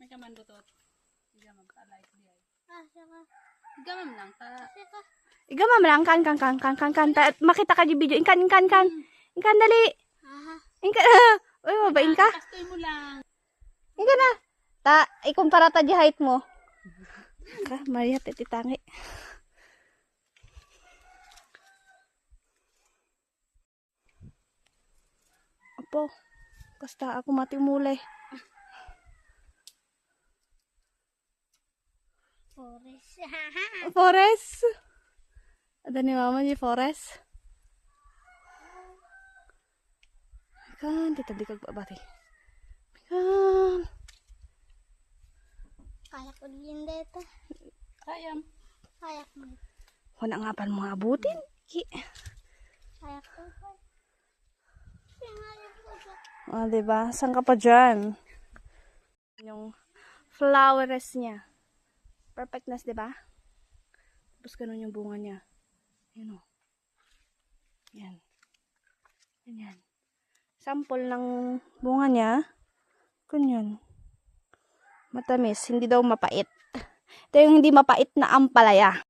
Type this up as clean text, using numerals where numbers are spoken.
ka man butot. Igamam ka like di ay. Saka. Igamam lang ta. Saka. Igamam lang, kan. Makita ka di video. Inkan. Inkan, dali. Inkan. Uy, mabain ka. Pastoy mo lang. Inkan na. Ikumpara ta di height mo. Ka, Maria, tetitangi. Apo, kasta ako matimulay. Forest. Ada ni mama di forest. Kan, tita di kagbabati. Kan. Kaya ko din dito. Kayam. Kaya ko. Wala nga pa mga abutin. Kaya ko. Ah, diba? Saan ka pa dyan? Yung flowers niya. Perfectness, diba? Tapos ganun yung bunga niya. Ayan o. Yan. Ganyan. Sample ng bunga niya. Ganyan. Matamis. Hindi daw mapait. Ito yung hindi mapait na ampalaya.